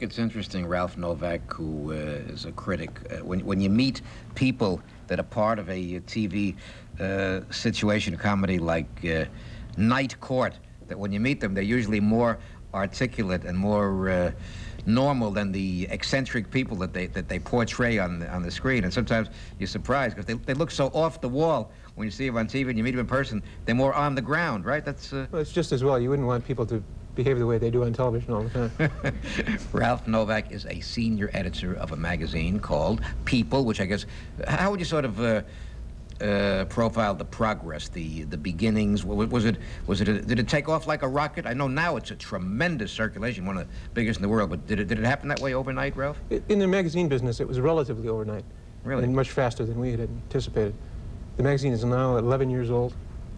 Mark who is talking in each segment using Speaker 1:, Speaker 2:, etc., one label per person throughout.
Speaker 1: think it's interesting, Ralph Novak, who is a critic, when you meet people that are part of a TV situation, comedy like Night Court, that when you meet them, they're usually more articulate and more normal than the eccentric people that they portray on the screen. And sometimes you're surprised because they look so off the wall when you see them on TV and you meet them in person. They're more on the ground, right? That's
Speaker 2: well, it's just as well. You wouldn't want people to behave the way they do on television all the time.
Speaker 1: Ralph Novak is a senior editor of a magazine called People, which I guess, how would you sort of profile the progress, the beginnings? Did it take off like a rocket? I know now it's a tremendous circulation, one of the biggest in the world, but did it happen that way overnight, Ralph?
Speaker 2: In the magazine business, it was relatively overnight.
Speaker 1: Really?
Speaker 2: And much faster than we had anticipated. The magazine is now 11 years old,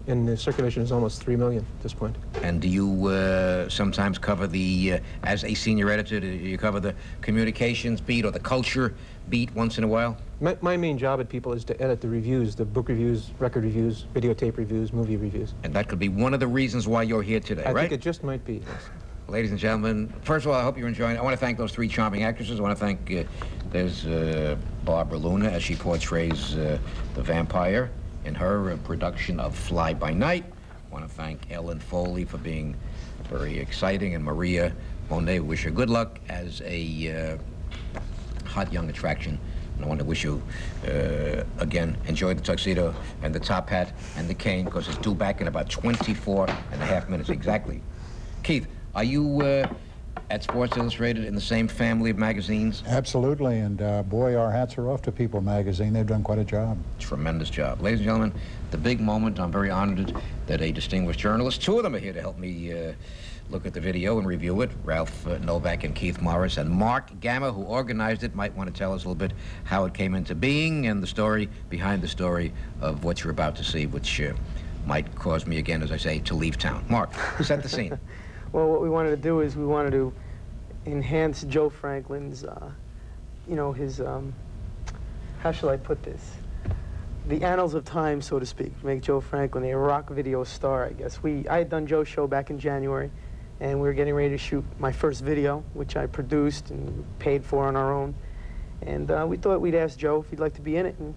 Speaker 2: and the circulation is almost 3 million at this point.
Speaker 1: And do you sometimes cover the, as a senior editor, do you cover the communications beat or the culture beat once in a while?
Speaker 2: My main job at People is to edit the reviews, the book reviews, record reviews, videotape reviews, movie reviews.
Speaker 1: And that could be one of the reasons why you're here today, right?
Speaker 2: I think it just might be, yes.
Speaker 1: Ladies and gentlemen, first of all, I hope you're enjoying it. I want to thank those three charming actresses. I want to thank, there's Barbara Luna as she portrays the vampire in her production of Fly By Night. I want to thank Ellen Foley for being very exciting, and Maria Monet, wish her good luck as a hot young attraction. And I want to wish you, again, enjoy the tuxedo and the top hat and the cane, because it's due back in about 24.5 minutes exactly. Keith, are you at Sports Illustrated in the same family of magazines?
Speaker 3: Absolutely, and boy, our hats are off to People magazine. They've done quite a job.
Speaker 1: Tremendous job. Ladies and gentlemen, the big moment. I'm very honored that a distinguished journalist, two of them are here to help me look at the video and review it. Ralph Novak and Keith Morris, and Mark Gamma, who organized it, might want to tell us a little bit how it came into being and the story behind the story of what you're about to see, which might cause me again, as I say, to leave town. Mark, set the scene.
Speaker 4: Well, what we wanted to do is we wanted to enhance Joe Franklin's, you know, his, how shall I put this? The annals of time, so to speak. Make Joe Franklin a rock video star, I guess. I had done Joe's show back in January, and we were getting ready to shoot my first video, which I produced and paid for on our own. And we thought we'd ask Joe if he'd like to be in it, and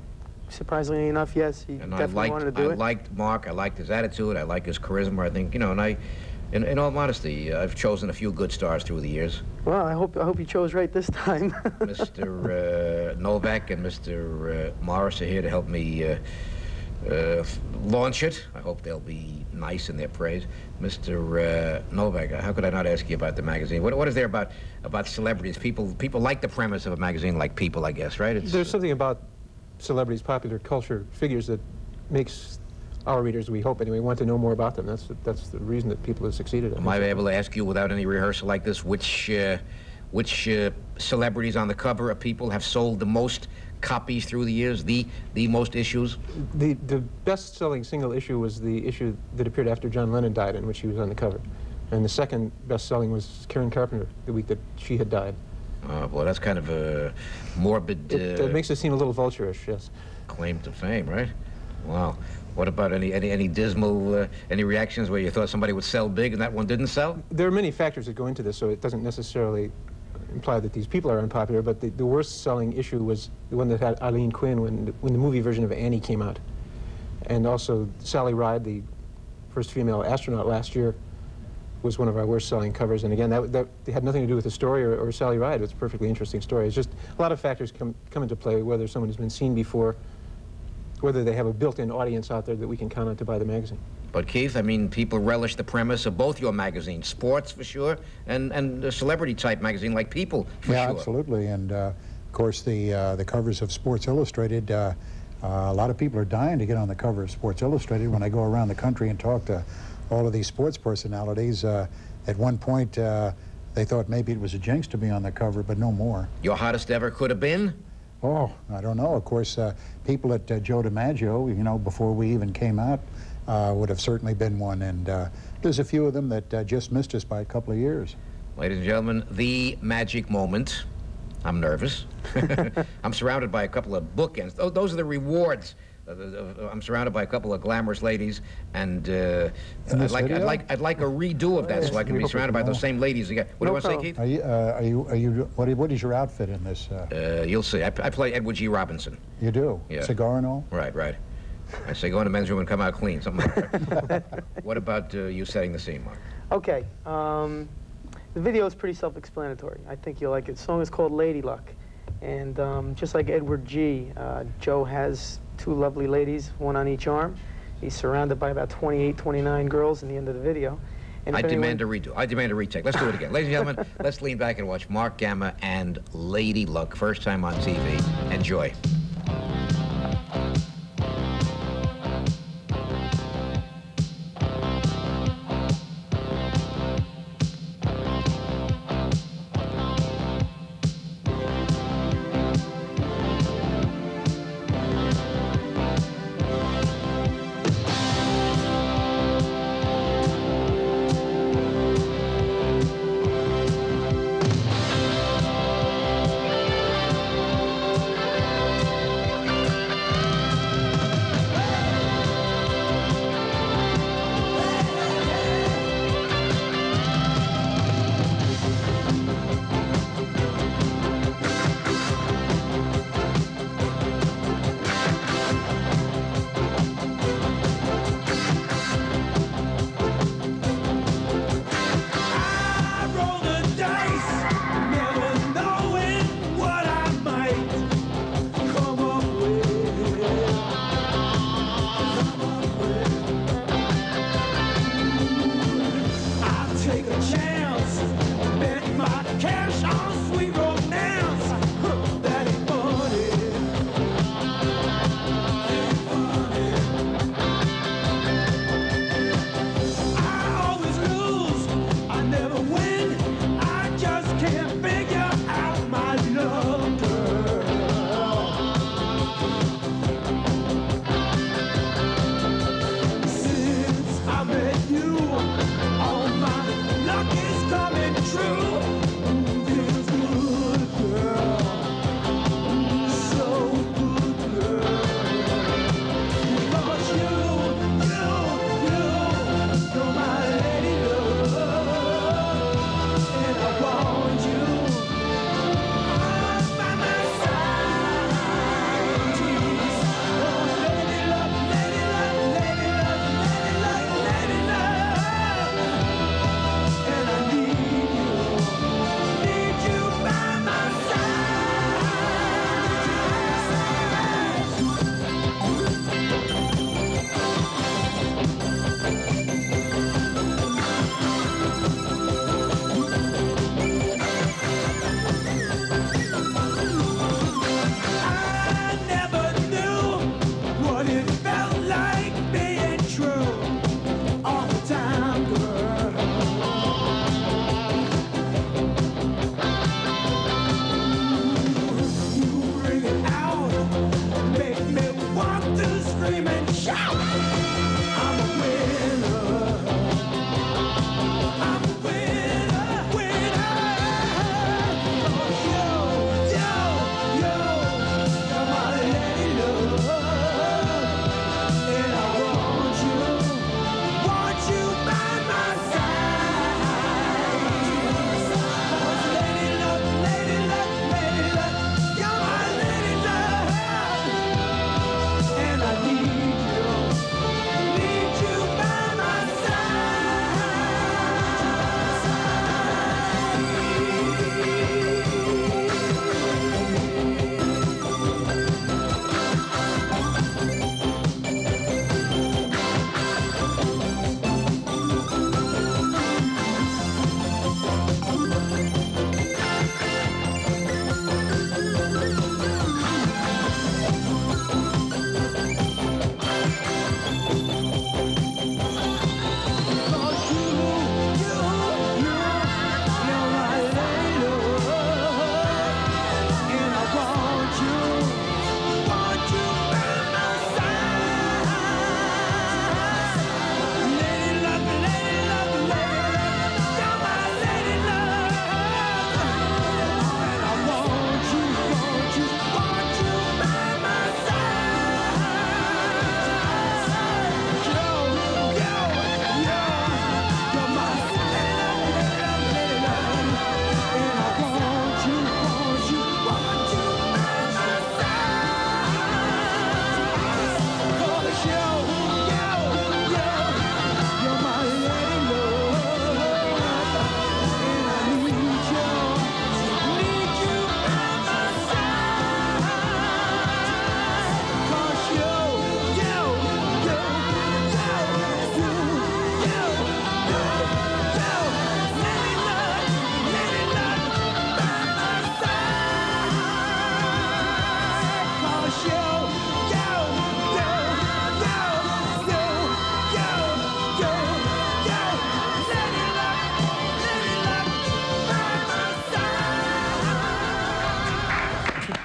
Speaker 4: surprisingly enough, yes, he definitely wanted to do it.
Speaker 1: I liked Mark, I liked his attitude, I like his charisma, I think, you know, and in all modesty, I've chosen a few good stars through the years.
Speaker 4: Well, I hope you chose right this time.
Speaker 1: Mr. Novak and Mr. Morris are here to help me launch it. I hope they'll be nice in their praise. Mr. Novak, how could I not ask you about the magazine? What is there about celebrities? People like the premise of a magazine like People, I guess, right?
Speaker 2: There's something about celebrities, popular culture figures that makes our readers, we hope anyway, want to know more about them. That's the reason that People have succeeded.
Speaker 1: Am I able to ask you, without any rehearsal like this, which celebrities on the cover of People have sold the most copies through the years, the most issues?
Speaker 2: The best-selling single issue was the issue that appeared after John Lennon died, in which he was on the cover. And the second best-selling was Karen Carpenter, the week that she had died.
Speaker 1: Oh, boy, that's kind of a morbid...
Speaker 2: It makes it seem a little vulturish, yes.
Speaker 1: Claim to fame, right? Wow. What about any dismal, any reactions where you thought somebody would sell big and that one didn't sell?
Speaker 2: There are many factors that go into this, so it doesn't necessarily imply that these people are unpopular, but the worst-selling issue was the one that had Eileen Quinn when the movie version of Annie came out. And also Sally Ride, the first female astronaut last year, was one of our worst-selling covers. And again, that had nothing to do with the story or Sally Ride. It's a perfectly interesting story. It's just a lot of factors come into play, whether someone has been seen before, whether they have a built-in audience out there that we can count on to buy the magazine.
Speaker 1: But Keith, I mean, people relish the premise of both your magazines, sports for sure, and a celebrity-type magazine like People for sure.
Speaker 3: Yeah, absolutely. And of course, the covers of Sports Illustrated, a lot of people are dying to get on the cover of Sports Illustrated. When I go around the country and talk to all of these sports personalities, at one point they thought maybe it was a jinx to be on the cover, but no more.
Speaker 1: Your hottest ever could have been?
Speaker 3: Oh, I don't know. Of course, people at Joe DiMaggio, you know, before we even came out, would have certainly been one. And there's a few of them that just missed us by a couple of years.
Speaker 1: Ladies and gentlemen, the magic moment. I'm nervous. I'm surrounded by a couple of bookends. Those are the rewards I'm surrounded by a couple of glamorous ladies, and
Speaker 3: In this video?
Speaker 1: I'd like a redo of that so I can be surrounded by those same ladies again. What do you want to say, Keith?
Speaker 3: Are you what is your outfit in this?
Speaker 1: You'll see. I play Edward G. Robinson.
Speaker 3: You do?
Speaker 1: Yeah.
Speaker 3: Cigar and all?
Speaker 1: Right, right. I say go in the men's room and come out clean, something like that. What about you setting the scene, Mark?
Speaker 4: Okay. The video is pretty self-explanatory. I think you'll like it. The song is called Lady Luck. And just like Edward G., Joe has two lovely ladies, one on each arm. He's surrounded by about 28, 29 girls in the end of the video. And
Speaker 1: I demand a redo. I demand a retake. Let's do it again. Ladies and gentlemen, let's lean back and watch Mark Gamma and Lady Luck, first time on TV. Enjoy.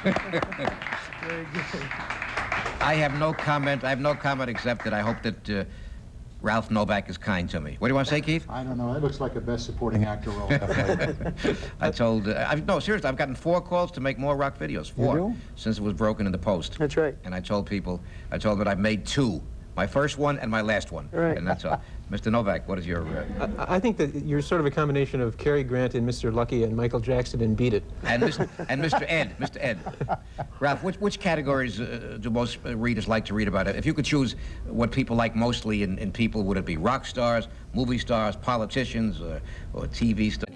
Speaker 4: Very good.
Speaker 1: I have no comment. I have no comment except that I hope that Ralph Novak is kind to me. What do you want to say, Keith?
Speaker 3: I don't know. That looks like a best supporting actor role.
Speaker 1: I told, no, seriously, I've gotten 4 calls to make more rock videos. 4.
Speaker 3: You do?
Speaker 1: Since it was broken in the post.
Speaker 4: That's right.
Speaker 1: And I told them that I've made 2. My first one and my last one.
Speaker 4: Right.
Speaker 1: And that's all. Mr. Novak, what is your...
Speaker 2: I think that you're sort of a combination of Cary Grant and Mr. Lucky and Michael Jackson and Beat It.
Speaker 1: And Mr. Ed. Mr. Ed. Ralph, which categories do most readers like to read about? If you could choose what people like mostly in people, would it be rock stars, movie stars, politicians, or TV stars?